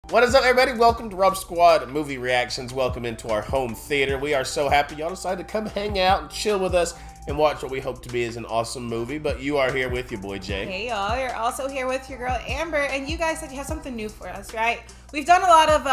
What is up, everybody? Welcome to Rub Squad Movie Reactions. Welcome into our home theater. We are so happy y'all decided to come hang out and chill with us and watch what we hope to be is an awesome movie. But you are here with your boy Jay. Hey y'all, you're also here with your girl Amber, and you guys said you have something new for us, right? We've done a lot of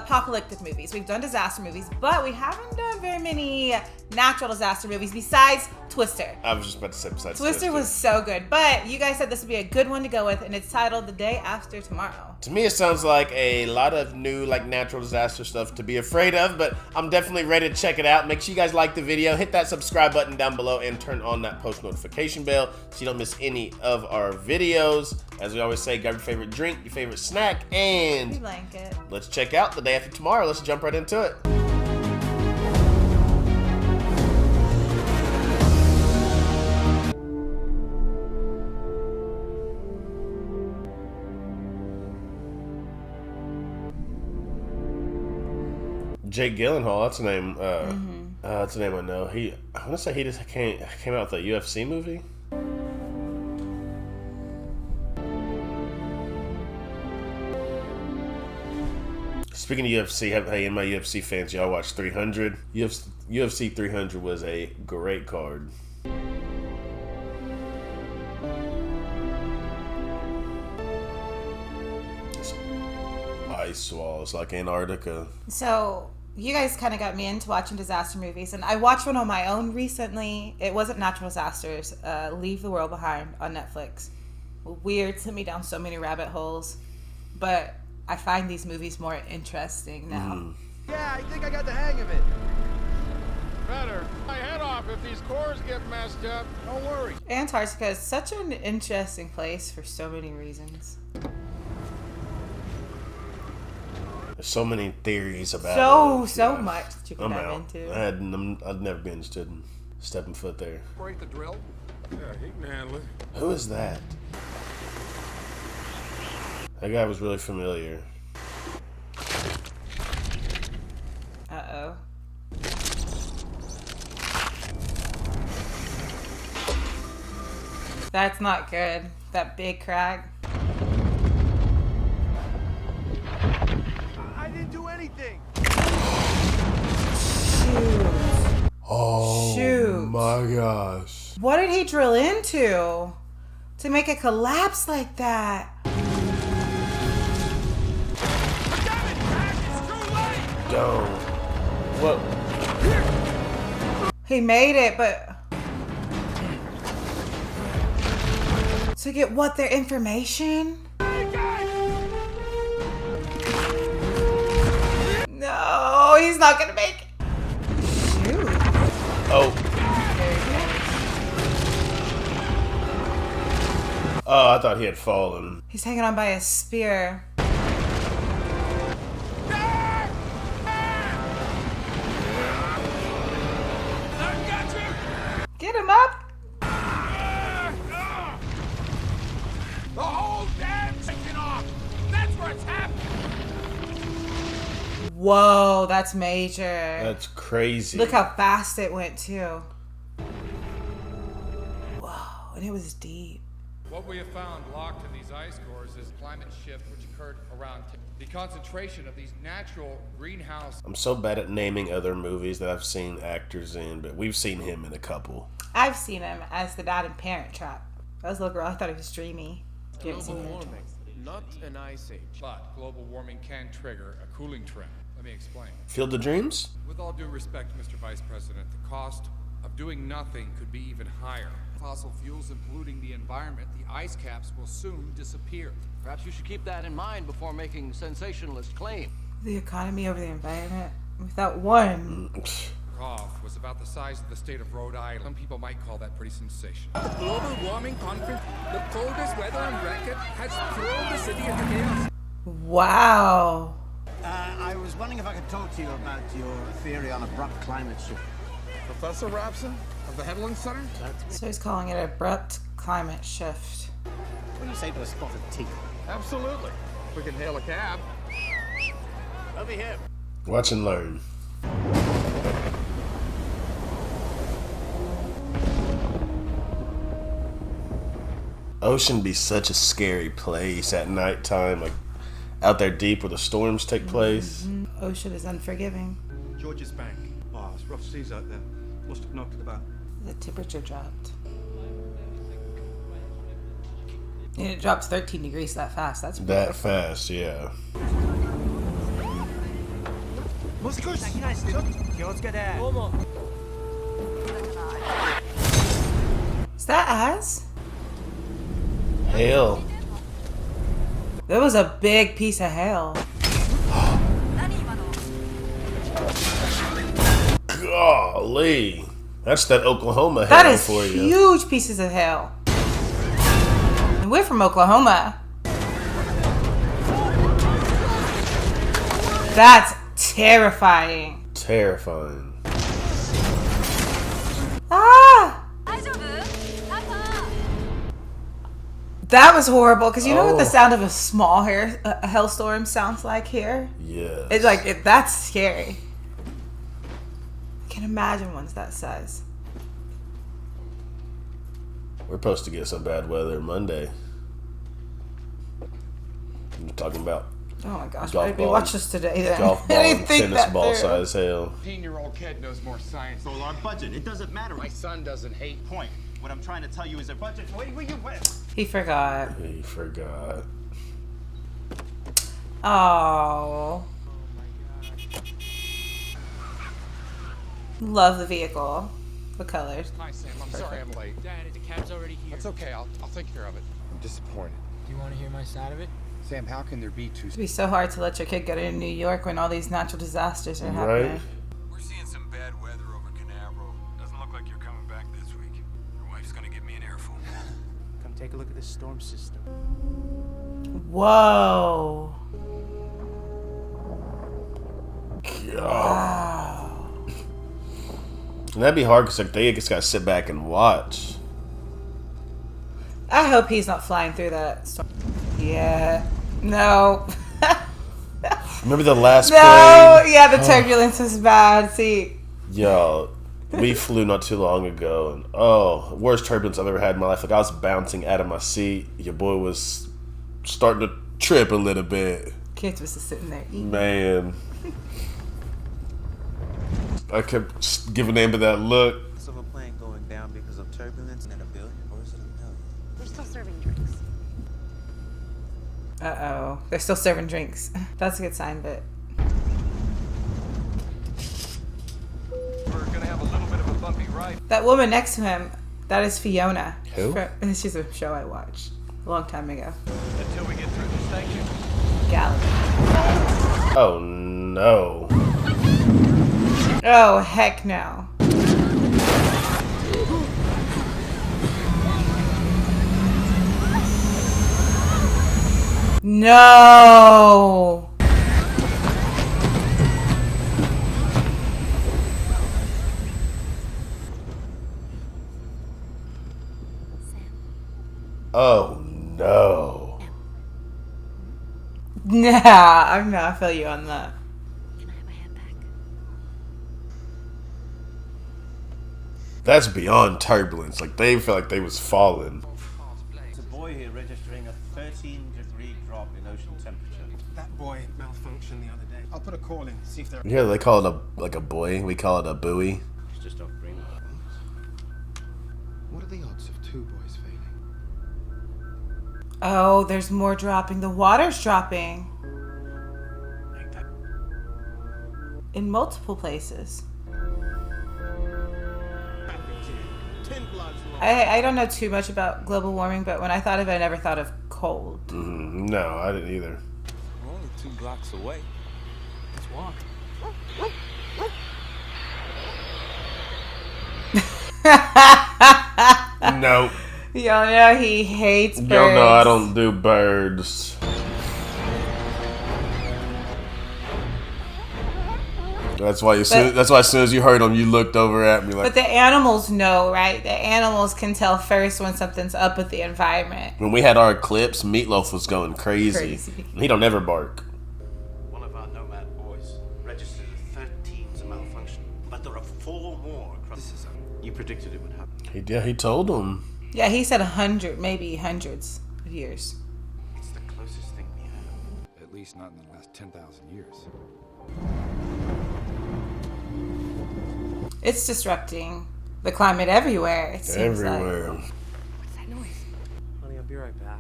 apocalyptic movies. We've done disaster movies, but we haven't done very many natural disaster movies besides Twister. I was just about to say besides Twister was so good, but you guys said this would be a good one to go with, and it's titled The Day After Tomorrow. To me, it sounds like a lot of new, natural disaster stuff to be afraid of, but I'm definitely ready to check it out. Make sure you guys like the video, hit that subscribe button down below, and turn on that post notification bell so you don't miss any of our videos. As we always say, grab your favorite drink, your favorite snack, and Blanket. let's check out The Day After Tomorrow. Let's jump right into it. Jake Gyllenhaal, that's a name. That's a name I know. I want to say he just came out with a UFC movie. Speaking of UFC, hey, my UFC fans, y'all watch 300. UFC 300 was a great card. It's ice walls like Antarctica. So you guys kind of got me into watching disaster movies, and I watched one on my own recently. It wasn't natural disasters. Leave the World Behind on Netflix. Weird, sent me down so many rabbit holes, but I find these movies more interesting now. Yeah, I think I got the hang of it. Better. My head off if these cores get messed up. Don't worry. Antarctica is such an interesting place for so many reasons. There's so many theories about it. So much that you can I'm dive out. into. I've never been interested in stepping foot there. Break the drill. Yeah, he can handle it. Who is that? That guy was really familiar. Uh-oh. That's not good. That big crack. I didn't do anything. Shoot. Oh Shoot. my gosh. What did he drill into to make it collapse like that? Don't. What? He made it, but to get what, their information? No, he's not gonna make it. Shoot. Oh. Oh, I thought he had fallen. He's hanging on by a spear. Get him up. The whole damn taking off. That's what's happening. Whoa, that's major. That's crazy. Look how fast it went too. Whoa, and it was deep. What we have found locked in these ice cores is climate shift which occurred around the concentration of these natural greenhouse. I'm so bad at naming other movies that I've seen actors in, but we've seen him in a couple. I've seen him as the dad in Parent Trap. I was a little girl, I thought he was dreamy. You haven't seen Global Parent Trap? warming, not an ice age. But global warming can trigger a cooling trend. Let me explain. Field of Dreams? With all due respect, Mr. Vice President, the cost of doing nothing could be even higher. Fossil fuels and polluting the environment, the ice caps will soon disappear. Perhaps you should keep that in mind before making sensationalist claims. The economy over the environment. Without one. Cough was about the size of the state of Rhode Island. Some people might call that pretty sensational. The global warming conference, the coldest weather on record, has thrown the city into chaos. Wow. I was wondering if I could talk to you about your theory on abrupt climate shift. Professor Robson of the Headland Center? So he's calling it abrupt climate shift. What do you say to a spotted teeth? Absolutely. We can hail a cab. Over here. Watch and learn. Ocean be such a scary place at nighttime. Like, out there deep where the storms take place. Ocean is unforgiving. George's Bank. Oh, it's rough seas out there. Must have knocked it about. The temperature dropped. And it dropped 13 degrees that fast. That's That brutal. fast, yeah. Is that ass? Hail. That was a big piece of hail. Golly. That's that Oklahoma That hail is for you. huge pieces of hail. And we're from Oklahoma. That's terrifying. Terrifying. Ah! That was horrible because you know what the sound of a small hailstorm sounds like here? Yeah. It's like, that's scary. I can imagine one's that size. We're supposed to get some bad weather Monday. I'm talking about Oh my gosh, Golf why did we ball. watch this today then? golf ball I and didn't think tennis that ball through. size hail. 15-year-old kid knows more science. Well, our budget, it doesn't matter. My son doesn't hate. Point. What I'm trying to tell you is a budget. Wait, where you went? He forgot. He forgot. Oh. Love the vehicle. The colors. Hi, Sam. I'm sorry I'm late. Dad, the cab's already here. That's okay. I'll take care of it. I'm disappointed. Do you want to hear my side of it? Sam, how can there be two? It'd be so hard to let your kid go to New York when all these natural disasters are happening. Right? We're seeing some bad weather over Canal Road. Doesn't look like you're coming back this week. Your wife's gonna give me an earful. Come take a look at this storm system. Whoa. And that'd be hard because like, they just gotta sit back and watch. I hope he's not flying through that storm. Yeah. No. Remember the last No. plane? Yeah, the turbulence was bad. See. Yo, we flew not too long ago, and oh, worst turbulence I've ever had in my life. Like I was bouncing out of my seat. Your boy was starting to trip a little bit. Kids was just sitting there eating. Man, I kept just giving him that look. Of a plane going down because of turbulence and a billion, or is it a million? They're still serving drinks. Uh-oh. They're still serving drinks. That's a good sign, but... We're gonna have a little bit of a bumpy ride. That woman next to him, that is Fiona. Who? She's a show I watched a long time ago. Until we get through this section. Gallagher. Oh no. Oh, heck no. No. Oh no. Nah, I feel you on that. Can I have my hand back? That's beyond turbulence. Like they felt like they was falling. There's a boy here registering a 13-degree drop in ocean temperature. That boy malfunctioned the other day. I'll put a call in, see if they're... Yeah, they call it a buoy. We call it a buoy. It's just off Greenland. What are the odds of two boys failing? Oh, there's more dropping. The water's dropping. In multiple places. I don't know too much about global warming, but when I thought of it, I never thought of cold. No, I didn't either. We're only 2 blocks away. Let's walk. No. Y'all know he hates birds. Y'all know I don't do birds. That's why as soon as you heard them, you looked over at me like. But the animals know, right? The animals can tell first when something's up with the environment. When we had our eclipse, Meatloaf was going crazy. Crazy. He don't ever bark. One of our nomad boys registered a 13's malfunction, but there are 4 more across. This is you predicted it would happen. He told him. Yeah, he said 100, maybe hundreds of years. It's the closest thing we have. At least least not in the last 10,000 years. It's disrupting the climate everywhere. It seems Everywhere. like. What's that noise? Honey, I'll be right back.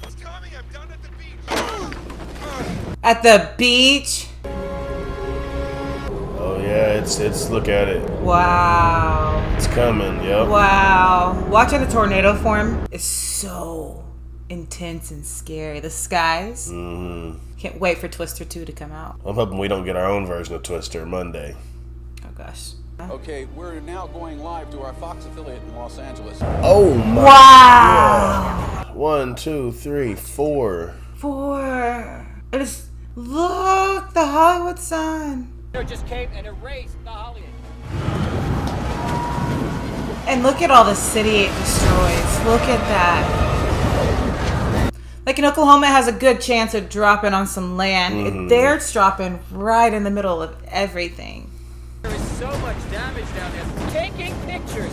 It's coming. I'm down at the beach. At the beach. Oh yeah, it's look at it. Wow. It's coming, yep. Wow. Watching the tornado form is so intense and scary. The skies. Can't wait for Twister 2 to come out. I'm hoping we don't get our own version of Twister Monday. Oh gosh. Okay, we're now going live to our Fox affiliate in Los Angeles. Oh my Wow. God. 1, 2, 3, 4. 4. It is. Look, the Hollywood sign. Just came and erased the Hollywood. And look at all the city it destroys. Look at that. Like in Oklahoma, it has a good chance of dropping on some land. There it's dropping right in the middle of everything. There is so much damage down there. Taking pictures.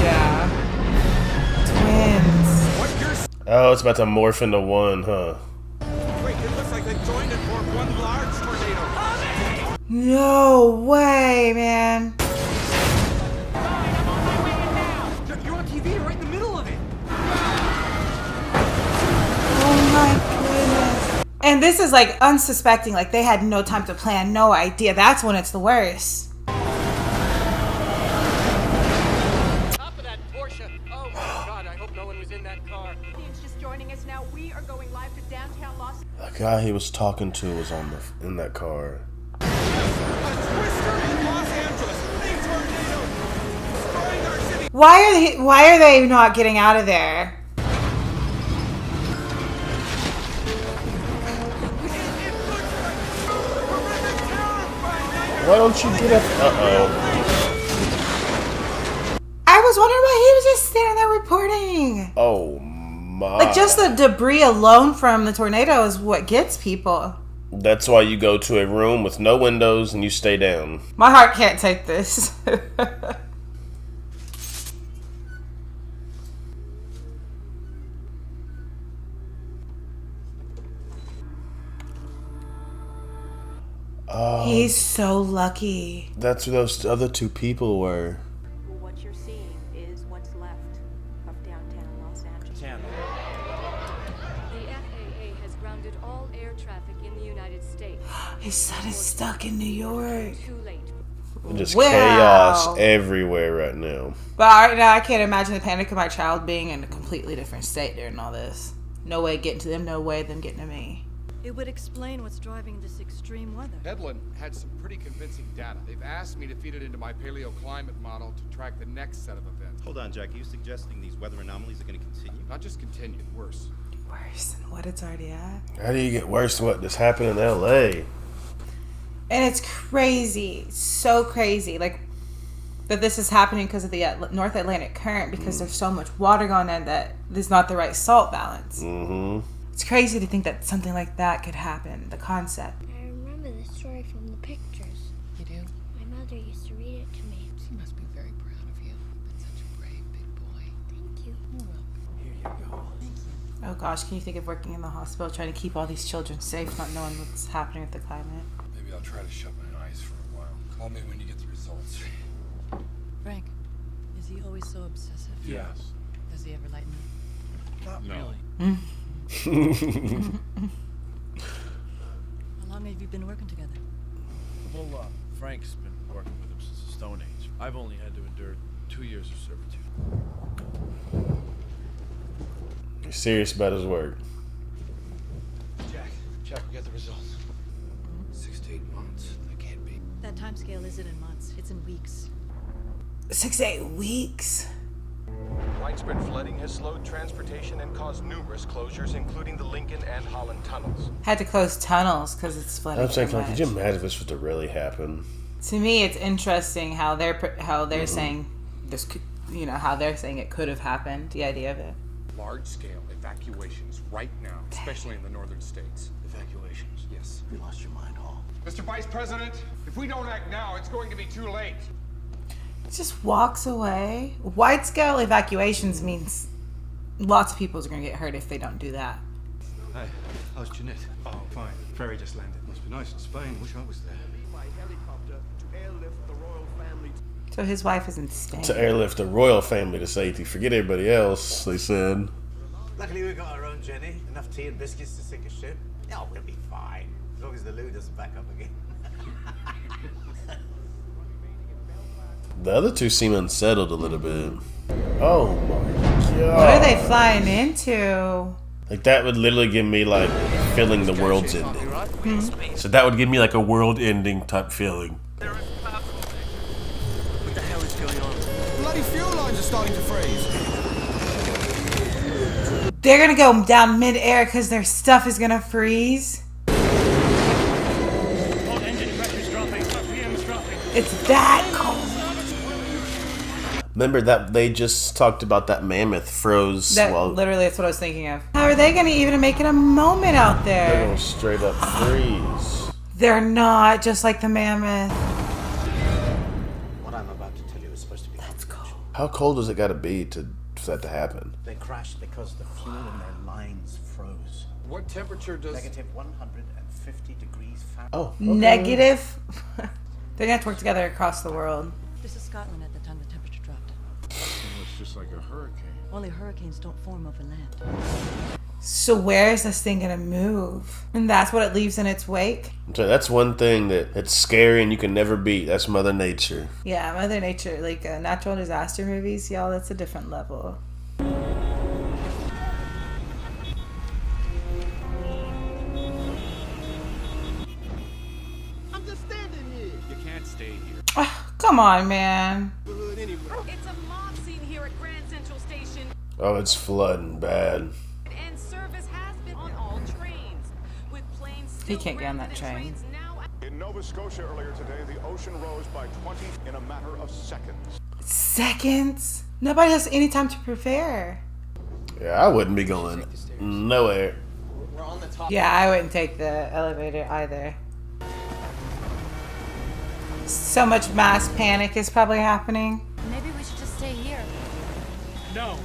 Yeah. Twins. What you're Oh, it's about to morph into one, huh? Wait, it looks like they joined and formed one large tornado. No way, man. You're on TV right in the middle of it. Oh my goodness. And this is like unsuspecting, like they had no time to plan, no idea. That's when it's the worst. Top of that Porsche. Oh my God, I hope no one was in that car. It's just joining us now. We are going live to downtown Los The guy he was talking to was in that car. A twister in Los Angeles. Big tornado. Destroying our city. Why are they not getting out of there? Why don't you get up? Uh-oh. I was wondering why he was just standing there reporting. Oh my. Like just the debris alone from the tornado is what gets people. That's why you go to a room with no windows and you stay down. My heart can't take this. He's so lucky. That's who those other two people were. What you're seeing is what's left of downtown Los Angeles. The FAA has grounded all air traffic in the United States. His son is stuck in New York. Too late. Just Wow. chaos everywhere right now. But right now, I can't imagine the panic of my child being in a completely different state during all this. No way getting to them, no way them getting to me. It would explain what's driving this extreme weather. Hedlund had some pretty convincing data. They've asked me to feed it into my paleoclimate model to track the next set of events. Hold on, Jack. Are you suggesting these weather anomalies are going to continue? Not just continue, worse. Worse than what it's already at. How do you get worse than what just happened in LA? And it's crazy, so crazy, like that this is happening because of the North Atlantic current, because there's so much water going in that there's not the right salt balance. It's crazy to think that something like that could happen, the concept. I remember the story from the pictures. You do? My mother used to read it to me. She must be very proud of you. You've been such a brave big boy. Thank you. You're welcome. Here you go. Thank you. Oh gosh, can you think of working in the hospital trying to keep all these children safe, not knowing what's happening with the climate? Maybe I'll try to shut my eyes for a while. Call me when you get the results. Frank, is he always so obsessive? Yes. Does he ever lighten up? Not really. How long have you been working together? Well, Frank's been working with him since the Stone Age. I've only had to endure 2 years of servitude. He's serious about his work. Jack, we got the results. 6 to 8 months. That can't be. That time scale isn't in months, it's in weeks. 6 to 8 weeks. Widespread flooding has slowed transportation and caused numerous closures, including the Lincoln and Holland tunnels. Had to close tunnels because it's flooding. I'm saying, so like, could you much. imagine if this was to really happen? To me, it's interesting how they're saying this, how they're saying it could have happened. The idea of it. Large-scale evacuations right now, especially in the northern states. Evacuations? Yes. You lost your mind, Hall. Mr. Vice President, if we don't act now, it's going to be too late. Just walks away. Wide scale evacuations means Lots of people are gonna get hurt if they don't do that. Hey, how's Jeanette? Oh, fine. Ferry just landed. Must be nice in Spain. Wish I was there. So his wife is in Spain. To airlift the royal family to safety. Forget everybody else, they said. Luckily we got our own Jenny. Enough tea and biscuits to sink a ship. Oh, we'll be fine. As long as the loo doesn't back up again. The other two seem unsettled a little bit. Oh my god. What are they flying into? Like that would literally give me like feeling the world's ending. Hmm. So that would give me like a world ending type feeling. What the hell is going on? Bloody fuel lines are starting to freeze. They're gonna go down mid-air because their stuff is gonna freeze. It's that cold. Remember that they just talked about that mammoth froze. Literally, that's what I was thinking of. How are they gonna even make it a moment out They're there? gonna straight up freeze. They're not just like the mammoth. What I'm about to tell you is supposed to be confidential. How cold does it gotta be for that to happen? They crashed because the fuel in their lines froze. What temperature does... Negative 150 degrees Fahrenheit. Oh, okay. Negative. They're gonna have to work together across the world. This is Scotland at the time the temperature dropped. It's just like a hurricane. Only hurricanes don't form over land. So where is this thing gonna move? And that's what it leaves in its wake? So that's one thing that it's scary and you can never beat. That's Mother Nature. Yeah, Mother Nature, like natural disaster movies, y'all, that's a different level. I'm just standing here. You can't stay here. Come on, man. It's a mob scene here at Grand Central Station, Oh, it's flooding bad. and service has been on all trains. With planes He still can't get on that grounded and train. trains now In Nova Scotia earlier today, the ocean rose by 20 in a matter of seconds. Seconds? Nobody has any time to prepare. Yeah, I wouldn't be going nowhere. We're on the top. Yeah, I wouldn't take the elevator either. So much mass panic is probably happening. Maybe we should just stay here. No.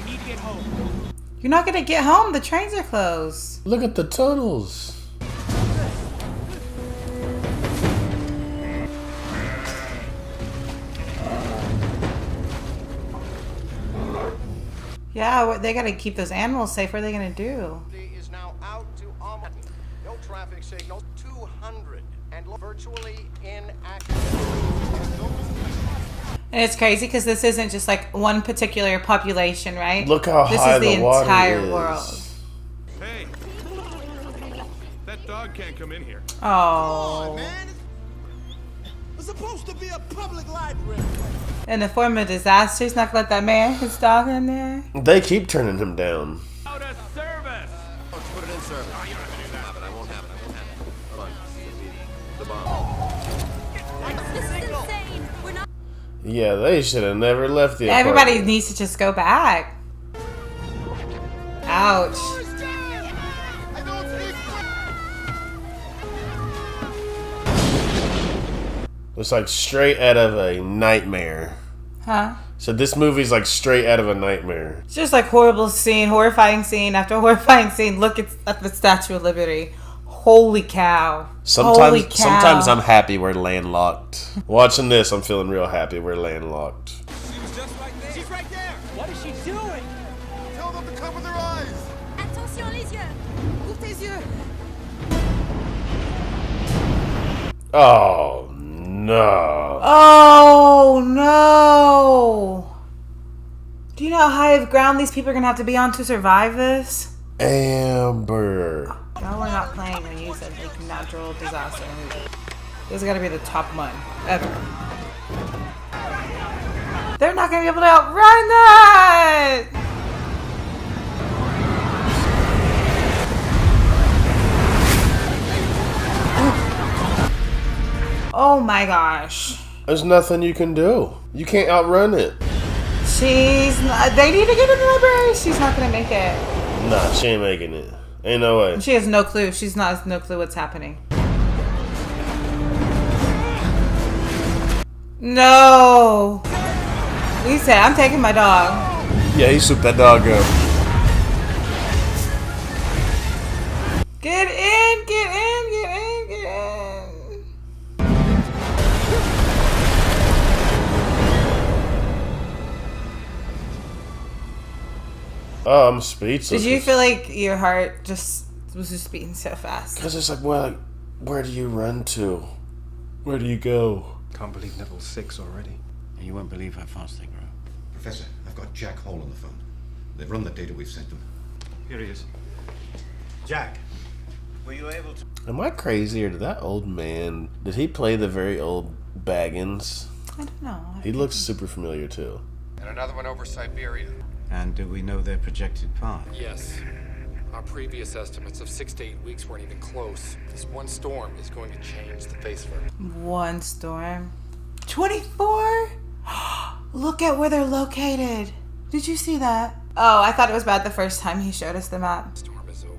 We need to get home. You're not gonna get home, the trains are closed. Look at the tunnels. Yeah, they gotta keep those animals safe. What are they gonna do? Is now out to Almaty. No traffic signal. 200 and virtually inactive. And it's crazy because this isn't just like one particular population, right? Look how this high is the the water entire is. world. Hey, that dog can't come in here. Oh. It's supposed to be a public library. In the form of disaster, he's not gonna let that man, his dog in there. They keep turning him down. Out of service! Let's put it in service. Oh, you don't have to do that. But I won't have it. Hold on. This is insane. We're not. Yeah, they should have never left the Everybody apartment. needs to just go back. Ouch. It's like straight out of a nightmare. Huh? So this movie's like straight out of a nightmare. It's just like horrible scene, horrifying scene after horrifying scene. Look at the Statue of Liberty. Holy cow. Holy cow. Sometimes I'm happy we're landlocked. Watching this, I'm feeling real happy we're landlocked. She was just right there. She's right there. What is she doing? Tell them to cover their eyes. Attention les yeux. Ouvre tes yeux. Oh no. Oh no. Do you know how high of ground these people are gonna have to be on to survive this? Amber. No, we're not playing when you said like natural disaster movie. This has gotta be the top one ever. They're not gonna be able to outrun that! Oh my gosh. There's nothing you can do. You can't outrun it. She's not, they need to get in the library. She's not gonna make it. Nah, she ain't making it. Ain't no way. She has no clue. She's not has no clue what's happening. No. He said, I'm taking my dog. Yeah, he swooped that dog up. Get in, get in, get in, get in. Oh, I'm speechless. Did you feel like your heart was just beating so fast? Because it's like, well, where do you run to? Where do you go? Can't believe level 6 already. And you won't believe how fast they grow. Professor, I've got Jack Hall on the phone. They've run the data we've sent them. Here he is. Jack, were you able to... Am I crazy, or did that old man, did he play the very old Baggins? I don't know. He looks super familiar too. And another one over Siberia. And do we know their projected path? Yes. Our previous estimates of 6 to 8 weeks weren't even close. This one storm is going to change the face of it. One storm. 24? Look at where they're located. Did you see that? Oh, I thought it was bad the first time he showed us the map. Storm is over.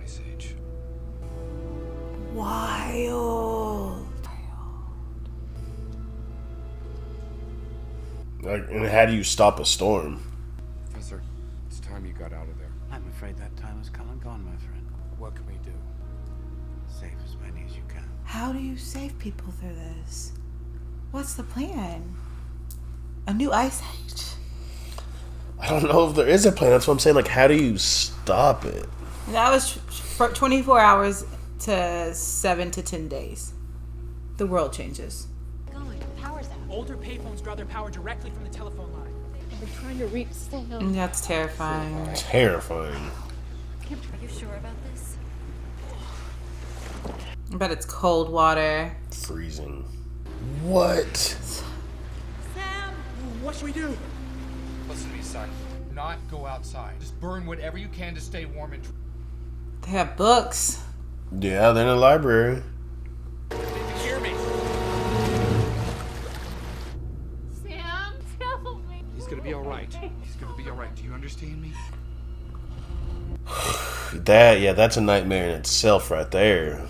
Ice Age. Wild. Like, and how do you stop a storm? Professor, it's time you got out of there. I'm afraid that time has come and gone, my friend. What can we do? Save as many as you can. How do you save people through this? What's the plan? A new ice age? I don't know if there is a plan. That's what I'm saying. Like, how do you stop it? That was 24 hours to 7 to 10 days. The world changes. Power's out. Older payphones draw their power directly from the telephone line. We're trying to reach Sam. That's terrifying. Terrifying. Are you sure about this? I bet it's cold water. Freezing. What? Sam! What should we do? Listen to me, son. Not go outside. Just burn whatever you can to stay warm and... They have books. Yeah, they're in the library. Hear me. Sam, tell me. He's gonna be all right. He's gonna be all right. Do you understand me? That's a nightmare in itself right there.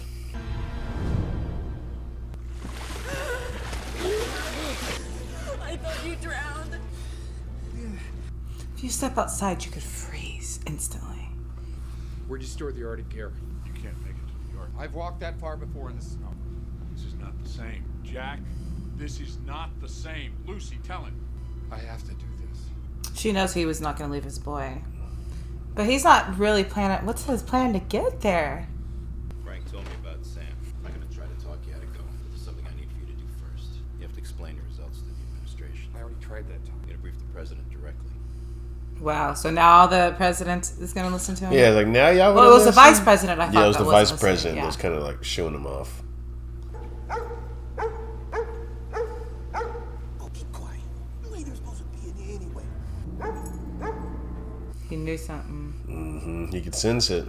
I thought you drowned. If you step outside, you could freeze instantly. Where'd you store the Arctic gear? You can't make it to New York. I've walked that far before in the snow. This is not the same. Jack, this is not the same. Lucy, tell him. I have to do this. She knows he was not going to leave his boy. But he's not really planning. What's his plan to get there? Frank told me about Sam. I'm not going to try to talk you out of going. There's something I need for you to do first. You have to explain your results to the administration. I already tried that time. You're going to brief the president directly. Wow. So now the president is going to listen to him? Yeah, like now y'all. Well, it was the vice president. I thought. Yeah, it was the vice listening. president that Yeah. was kind of like showing him off. He knew something. Mm-hmm. He could sense it.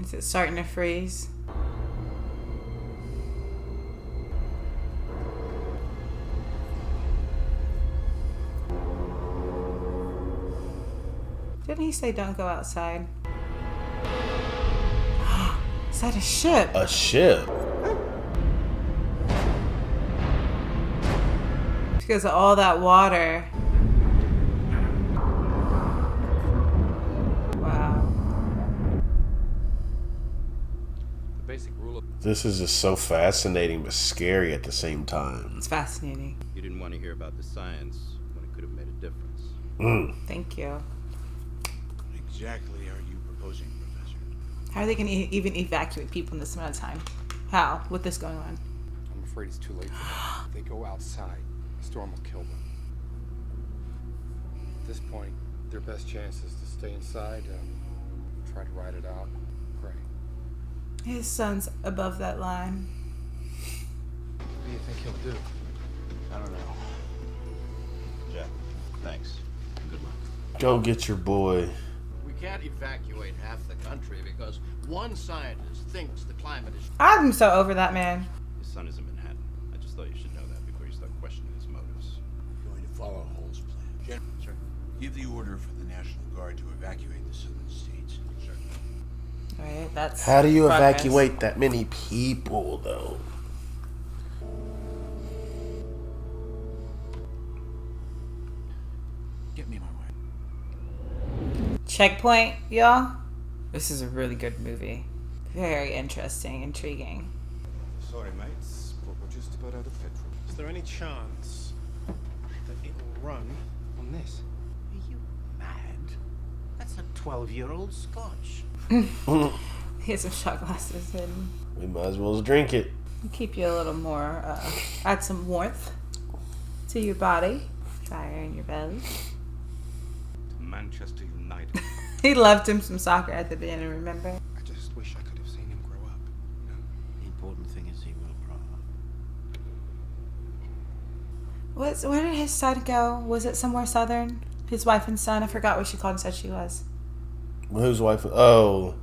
Is it starting to freeze? Didn't he say don't go outside? Is that a ship? A ship? Because of all that water. Wow. The basic rule of... This is just so fascinating but scary at the same time. It's fascinating. You didn't want to hear about the science when it could have made a difference. Thank you. What exactly are you proposing, Professor? How are they going to even evacuate people in this amount of time? How? With this going on? I'm afraid it's too late for them. If they go outside, the storm will kill them. At this point, their best chance is to stay inside and try to ride it out. Pray. His son's above that line. What do you think he'll do? I don't know. Jack, thanks. Good luck. Go get your boy. We can't evacuate half the country because one scientist thinks the climate is... I'm so over that man. His son is in Manhattan. I just thought you should know that before you start questioning his motives. We're going to follow Hull's plan. General, sir, give the order for the National Guard to evacuate the southern states. Sir. Alright, that's... How do you progress. evacuate that many people, though? Get me my wife. Checkpoint, y'all. This is a really good movie. Very interesting, intriguing. Sorry, mates, but we're just about out of petrol. Is there any chance that it will run on this? Are you mad? That's a 12-year-old Scotch. He has some shot glasses and We might as well drink it. keep you a little more, add some warmth to your body, fire in your belly. To Manchester United. He loved him some soccer at the beginning, remember? I just wish I could have seen him grow up. You know? The important thing is he will grow up. Where did his son go? Was it somewhere southern? His wife and son? I forgot what she called and said she was. Whose wife? Oh.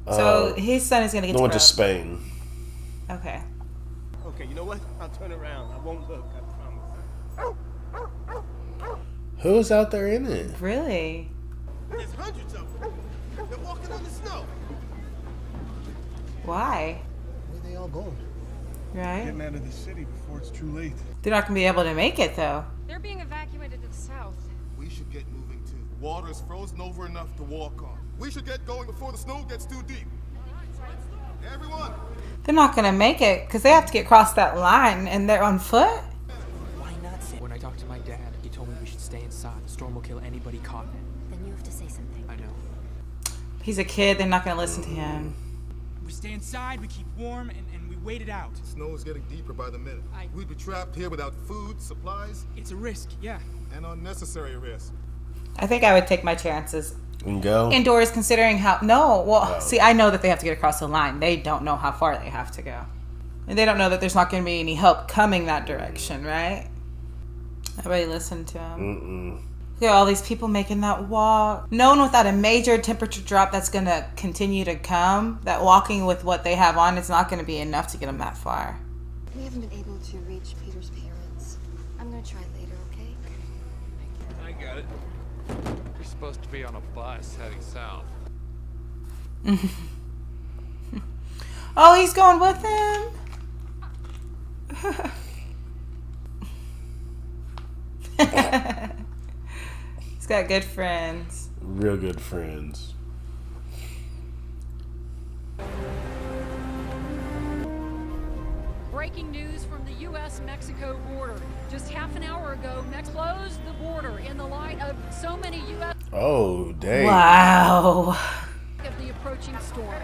So his son is going to get the to one grow to up. Spain. Okay. Okay, you know what? I'll turn around. I won't look, I promise. Who's out there in it? Really? There's hundreds of them. They're walking on the snow. Why? Where they all going? Right? Getting out of the city before it's too late. They're not going to be able to make it, though. They're being evacuated to the south. We should get moving too. Water is frozen over enough to walk on. We should get going before the snow gets too deep. Everyone! They're not going to make it because they have to get across that line and they're on foot? Why not? When I talked to my dad, he told me we should stay inside. The storm will kill anybody caught. Then you have to say something. I know. He's a kid. They're not going to listen to him. We stay inside, we keep warm, and we wait it out. The snow is getting deeper by the minute. We'd be trapped here without food, supplies. It's a risk, yeah. An unnecessary risk. I think I would take my chances. And go? Indoors, considering how... No, well, see, I know that they have to get across the line. They don't know how far they have to go. And they don't know that there's not going to be any help coming that direction, right? Nobody listened to him. Mm-mm. Look at all these people making that walk. Known without a major temperature drop that's going to continue to come, that walking with what they have on is not going to be enough to get them that far. We haven't been able to reach Peter's parents. I'm gonna try later, okay? I got it. You're supposed to be on a bus heading south. Oh, he's going with him? He's got good friends. Real good friends. Breaking news from the U.S.-Mexico border. Just half an hour ago, Mexico closed the border in the light of so many U.S. Oh, dang. Wow. of the approaching storm.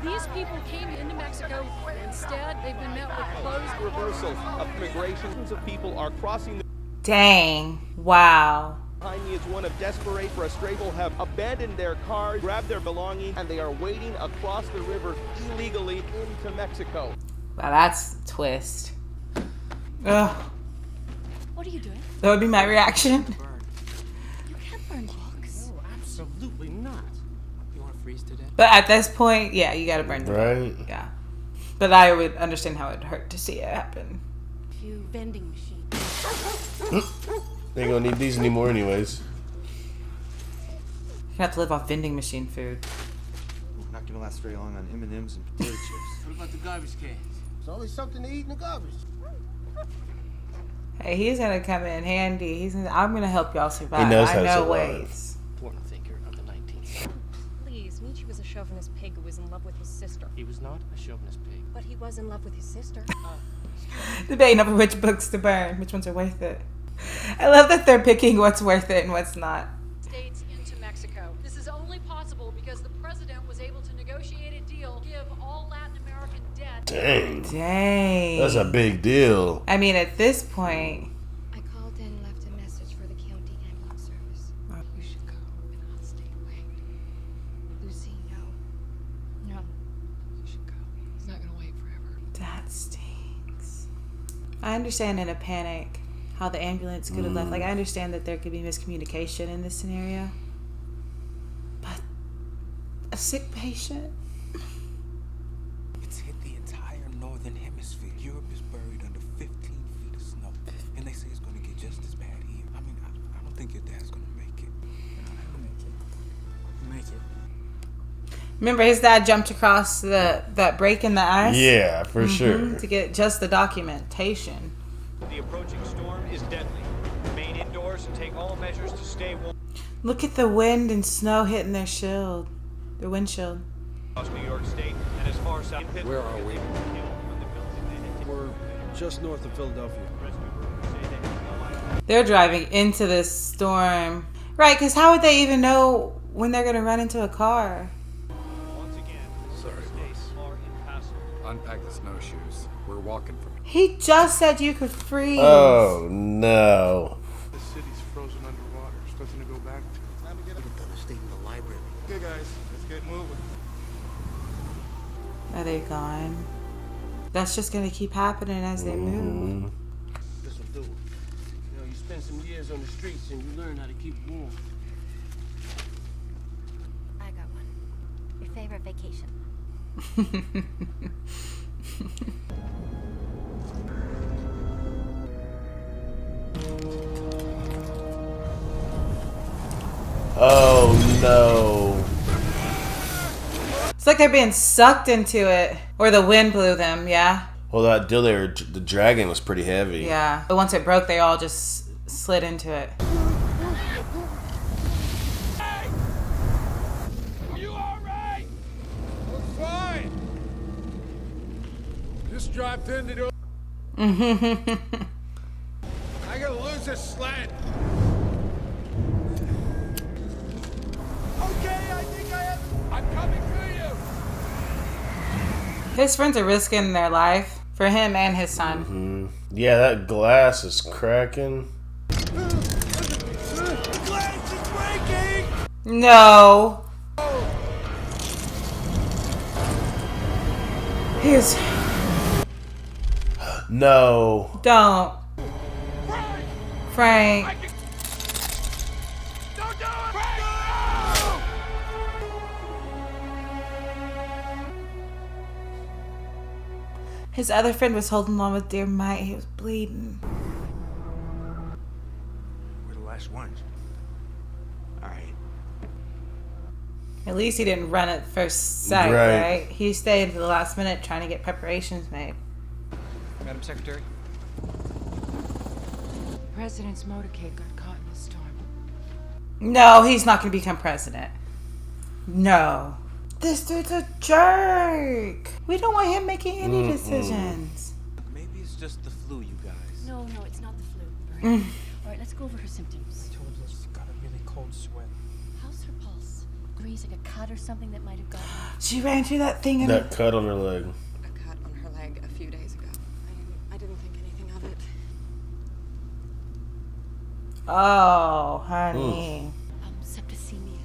These people came into Mexico. Instead, they've been met with closed reversal of migrations of people are crossing the Dang. Wow. behind me is one of desperation. People have abandoned their cars, grabbed their belongings, and they are wading across the river illegally into Mexico. Wow, that's a twist. Ugh. What are you doing? That would be my reaction. You can't burn books. No, absolutely not. You want to freeze to death? But at this point, yeah, you gotta burn the Right. book. Yeah. But I would understand how it'd hurt to see it happen. Few vending machines. They ain't gonna need these anymore anyways. You have to live off vending machine food. We're not gonna last very long on M&Ms and potato chips. What about the garbage cans? There's always something to eat in the garbage. Hey, he's gonna come in handy. I'm gonna help y'all survive. He knows how I to know survive. ways. Important thinker of the 19th century. Please, Nietzsche was a chauvinist pig who was in love with his sister. He was not a chauvinist pig. But he was in love with his sister. Debating over which books to burn, which ones are worth it. I love that they're picking what's worth it and what's not. States into Mexico. This is only possible because the president was able to negotiate a deal, give all Latin American debt. Dang. Dang. That's a big deal. I mean, at this point. I called and left a message for the county ambulance service. You should go, and I'll stay away. Lucy, no. No. You should go. He's not gonna wait forever. That stinks. I understand in a panic how the ambulance could have left. Like, I understand that there could be miscommunication in this scenario. But a sick patient? It's hit the entire northern hemisphere. Europe is buried under 15 feet of snow. And they say it's going to get just as bad here. I mean, I don't think your dad's going to make it. Make it. Remember, his dad jumped across that break in the ice? Yeah, for sure. To get just the documentation. The approaching storm is deadly. Remain indoors and take all measures to stay warm. Look at the wind and snow hitting their shield. Their windshield. New York State and as far south. Where are we? We're just north of Philadelphia. They're driving into this storm. Right, because how would they even know when they're going to run into a car? Sorry. Unpack the snowshoes. We're walking from. He just said you could freeze. Oh, no. The city's frozen underwater. There's nothing to go back to. Time to get a Stay in the library. Okay, guys, let's get moving. Are they gone? That's just going to keep happening as they move. This'll do it. You know, you spend some years on the streets and you learn how to keep warm. I got one. Your favorite vacation. Oh no. It's like they're being sucked into it. Or the wind blew them, yeah? Well, that deal there, the dragon was pretty heavy. Yeah. But once it broke, they all just slid into it. Hey! Are you alright? We're fine. Just dropped into the. I gotta lose this sled. Okay, I think I have. I'm coming through you. His friends are risking their life for him and his son. Yeah, that glass is cracking. The glass is breaking. No. He's. No. Don't. Frank. Don't do it. Frank! His other friend was holding on with dear might. He was bleeding. We're the last ones. Alright. At least he didn't run at first sight, right? He stayed to the last minute trying to get preparations made. Madam Secretary? The president's motorcade got caught in the storm. No, he's not going to become president. No. This dude's a jerk. We don't want him making any decisions. Maybe it's just the flu, you guys. No, it's not the flu. All right, let's go over her symptoms. She's got a really cold sweat. How's her pulse? Agrees like a cut or something that might have gotten her. She ran through that thing in That cut on her leg. A cut on her leg a few days ago. I didn't think anything of it. Oh, honey. Septicemia.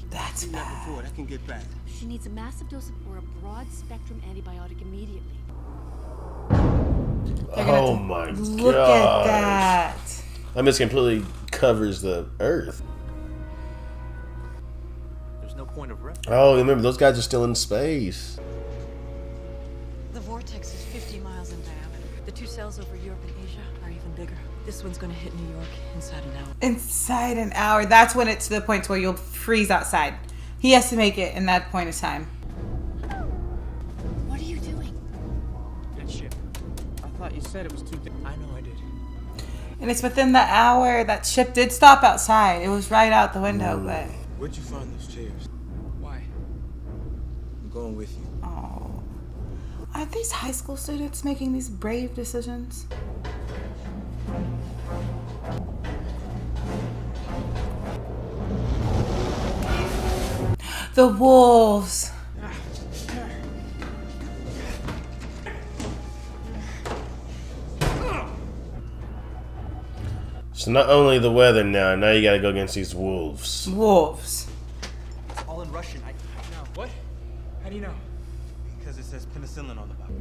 That's bad. Before, that can get bad. She needs a massive dose of or a broad-spectrum antibiotic immediately. Oh my god. Look at that. That mist completely covers the earth. There's no point of reference. Oh, remember, those guys are still in space. The vortex is 50 miles in diameter. The two cells over Europe and Asia are even bigger. This one's gonna hit New York inside an hour. Inside an hour. That's when it's to the point where you'll freeze outside. He has to make it in that point of time. What are you doing? Good ship. I thought you said it was too big. I know I did. And it's within the hour. That ship did stop outside. It was right out the window, but... Where'd you find those chairs? Why? I'm going with you. Oh. Are these high school students making these brave decisions? The wolves. So not only the weather now you gotta go against these wolves. Wolves. It's all in Russian. I know. What? How do you know? Because it says penicillin on the bottle.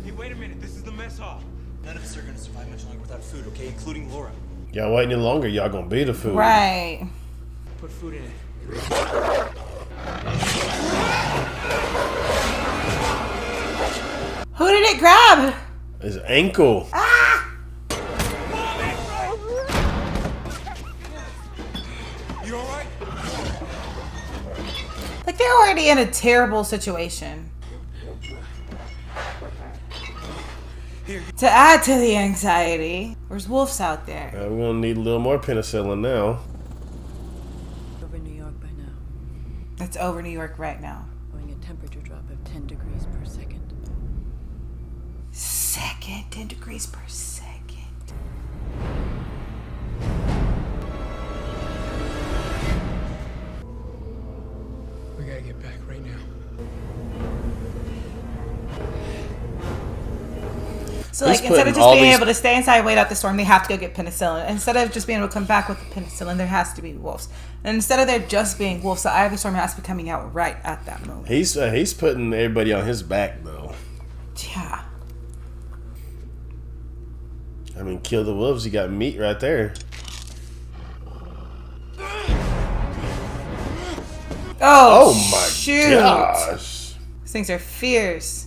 Hey, wait a minute. This is the mess hall. None of us are gonna survive much longer without food, okay? Including Laura. Y'all wait any longer, y'all gonna be the food. Right. Put food in it. Who did it grab? His ankle. Ah! You alright? Like, they're already in a terrible situation. To add to the anxiety, there's wolves out there. We're gonna need a little more penicillin now. It's over New York right now. Showing a temperature drop of 10 degrees per second. 10 degrees per second. We gotta get back right now. So, like, instead of just being able to stay inside and wait out the storm, they have to go get penicillin. Instead of just being able to come back with the penicillin, there has to be wolves. And instead of there just being wolves, the eye of the storm has to be coming out right at that moment. He's putting everybody on his back, though. Yeah. I mean, kill the wolves, you got meat right there. Oh my shoot. gosh. These things are fierce.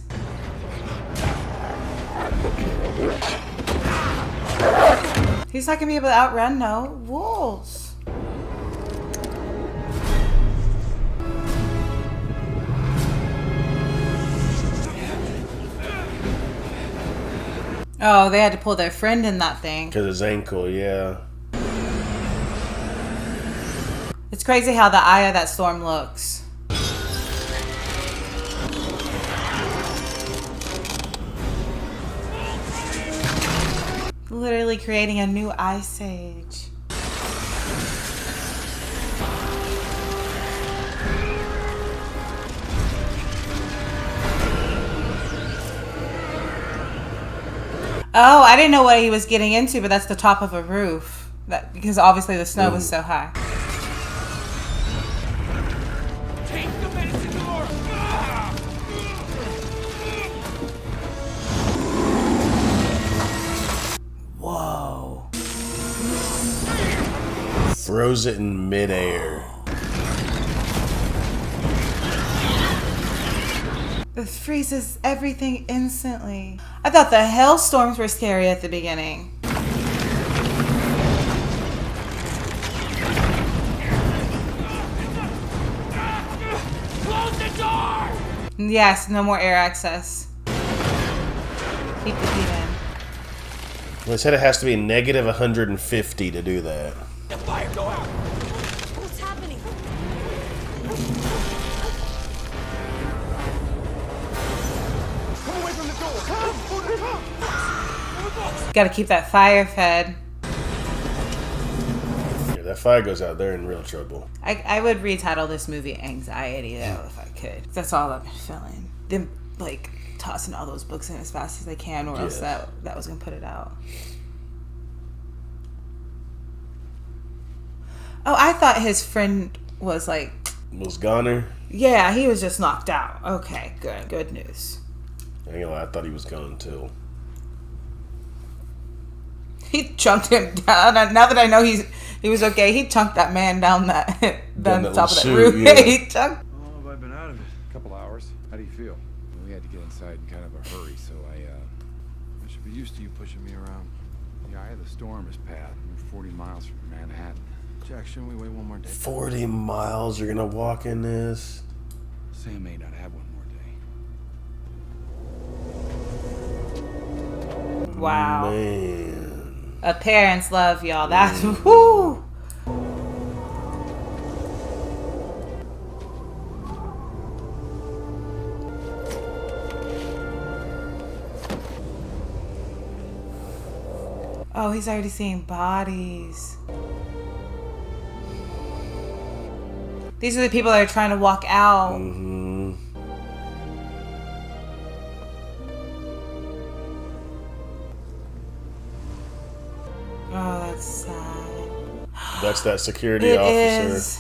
He's not gonna be able to outrun no wolves. Oh, they had to pull their friend in that thing. Because his ankle, yeah. It's crazy how the eye of that storm looks. Literally creating a new ice age. Oh, I didn't know what he was getting into, but that's the top of a roof. That because obviously the snow was so high. Take the medicine door! Whoa. Throws it in midair. It freezes everything instantly. I thought the hailstorms were scary at the beginning. Close the door! Yes, no more air access. Keep the heat in. Well, it said it has to be negative 150 to do that. The fire, go out! What's happening? Come away from the door! Come! Gotta keep that fire fed. Yeah, that fire goes out, they're in real trouble. I would retitle this movie Anxiety, though, if I could. That's all I've been feeling. Them, like, tossing all those books in as fast as they can, or else that was gonna put it out. Oh, I thought his friend was like... Was goner? Yeah, he was just knocked out. Okay, good. Good news. I ain't gonna lie, I thought he was gone too. He chunked him down. Now that I know he was okay, he chunked that man down down the top of that roof. Yeah. He chunked. How long have I been out of it? A couple hours. How do you feel? We had to get inside in kind of a hurry, so I should be used to you pushing me around. The eye of the storm is past. We're 40 miles from Manhattan. Jack, shouldn't we wait one more day? 40 miles, you're gonna walk in this? Sam may not have one more day. Wow. Man. A parent's love, y'all. That's whoo. Oh, he's already seeing bodies. These are the people that are trying to walk out. Mm-hmm. Oh, that's sad. That's that security officer. Is.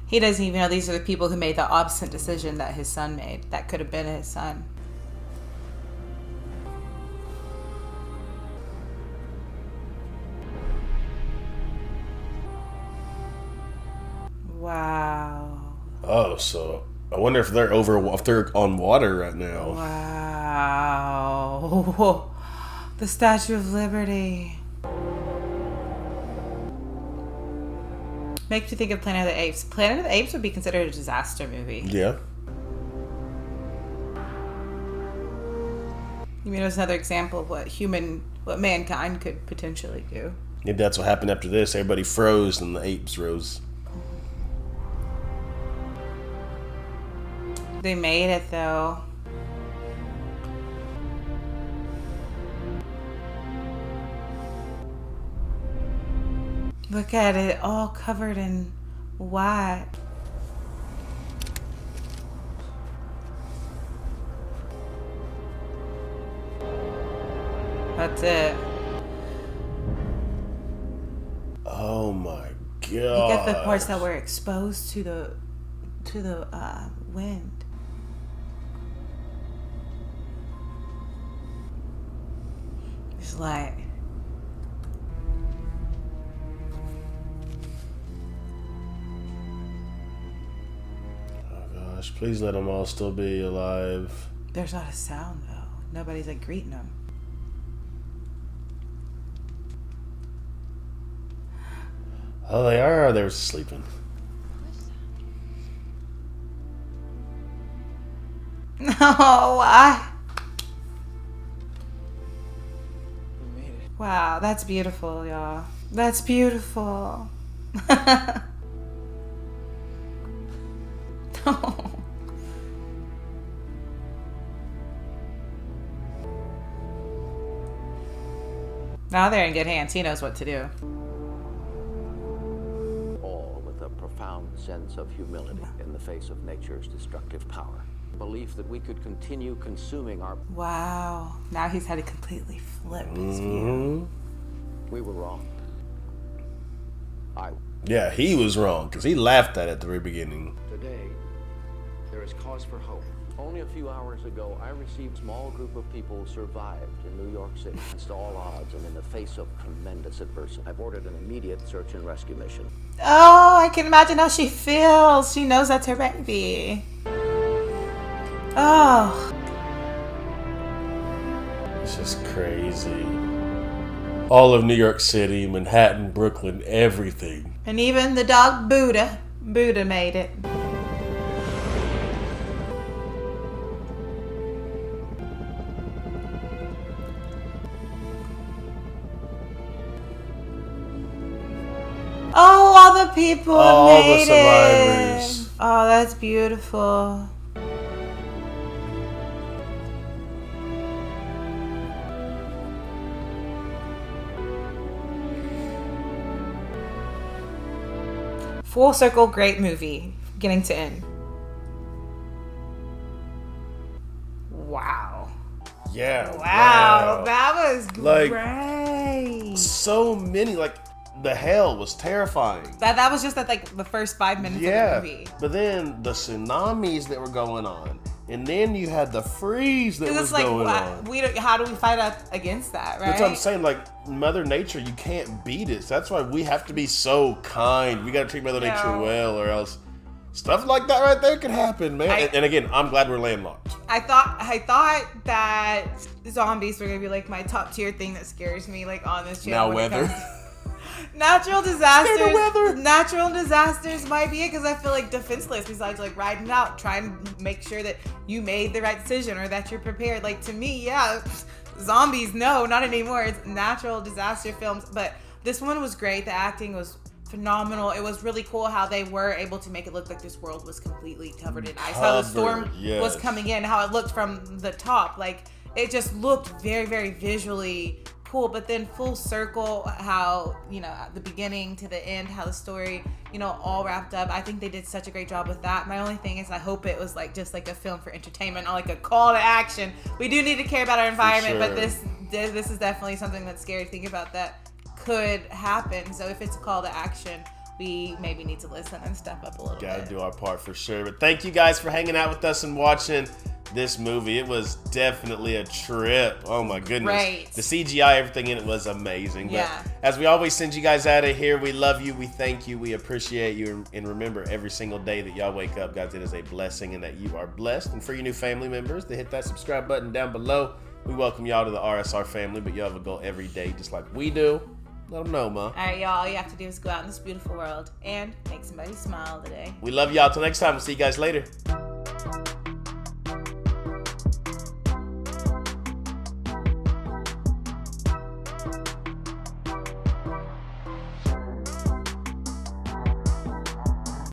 He doesn't even know these are the people who made the opposite decision that his son made. That could have been his son. Wow. Oh, so I wonder if they're on water right now. Wow. The Statue of Liberty. Makes you think of Planet of the Apes. Planet of the Apes would be considered a disaster movie. Yeah. You mean it was another example of what mankind could potentially do. Maybe that's what happened after this. Everybody froze and the apes rose. They made it though. Look at it, all covered in white. That's it. Oh my god. You get the parts that were exposed to the wind. It's like please let them all still be alive. There's not a sound though. Nobody's like greeting them. Oh, they are, or they were sleeping. No, wow, that's beautiful, y'all. That's beautiful. Now they're in good hands. He knows what to do. All with a profound sense of humility in the face of nature's destructive power. Belief that we could continue consuming our... Wow. Now he's had to completely flip his view. We were wrong. Yeah, he was wrong, because he laughed at it at the very beginning. Today, there is cause for hope. Only a few hours ago, I received a small group of people survived in New York City against all odds and in the face of tremendous adversity. I've ordered an immediate search and rescue mission. Oh, I can imagine how she feels. She knows that's her baby. Oh. It's just crazy. All of New York City, Manhattan, Brooklyn, everything. And even the dog Buddha. Buddha made it. Oh, all the people made it. Oh, that's beautiful. Full circle, great movie, beginning to end. Wow. Yeah. Wow, that was great. Like, so many, like, the hell was terrifying. That was just at like the first 5 minutes of the movie. But then the tsunamis that were going on, and then you had the freeze that was like, going on. How do we fight against that, right? That's what I'm saying. Like, Mother Nature, you can't beat it. So that's why we have to be so kind. We got to treat Mother Nature well, or else stuff like that right there could happen, man. And again, I'm glad we're landlocked. I thought that zombies were gonna be like my top tier thing that scares me, like on this channel. Now weather. Natural disasters. Natural disasters might be it, because I feel like defenseless. Besides like riding out, trying to make sure that you made the right decision or that you're prepared. Like, to me, yeah, zombies, no, not anymore. It's natural disaster films. But this one was great. The acting was phenomenal. It was really cool how they were able to make it look like this world was completely covered in ice. How the storm was coming in, how it looked from the top. Like, it just looked very, very visually cool. But then full circle, how, at the beginning to the end, how the story, all wrapped up. I think they did such a great job with that. My only thing is I hope it was like just like a film for entertainment, not like a call to action. We do need to care about our environment, but this is definitely something that's scary to think about that could happen. So if it's a call to action, we maybe need to listen and step up a little bit. Gotta do our part for sure. But thank you guys for hanging out with us and watching this movie. It was definitely a trip. Oh my goodness. Right. The CGI, everything in it was amazing. But as we always send you guys out of here, we love you, we thank you, we appreciate you. And remember, every single day that y'all wake up, guys, it is a blessing and that you are blessed. And for you new family members, to hit that subscribe button down below. We welcome y'all to the RSR family, but y'all have a goal every day just like we do. Let them know, Ma. All right, y'all. All you have to do is go out in this beautiful world and make somebody smile today. We love y'all. Till next time. We'll see you guys later.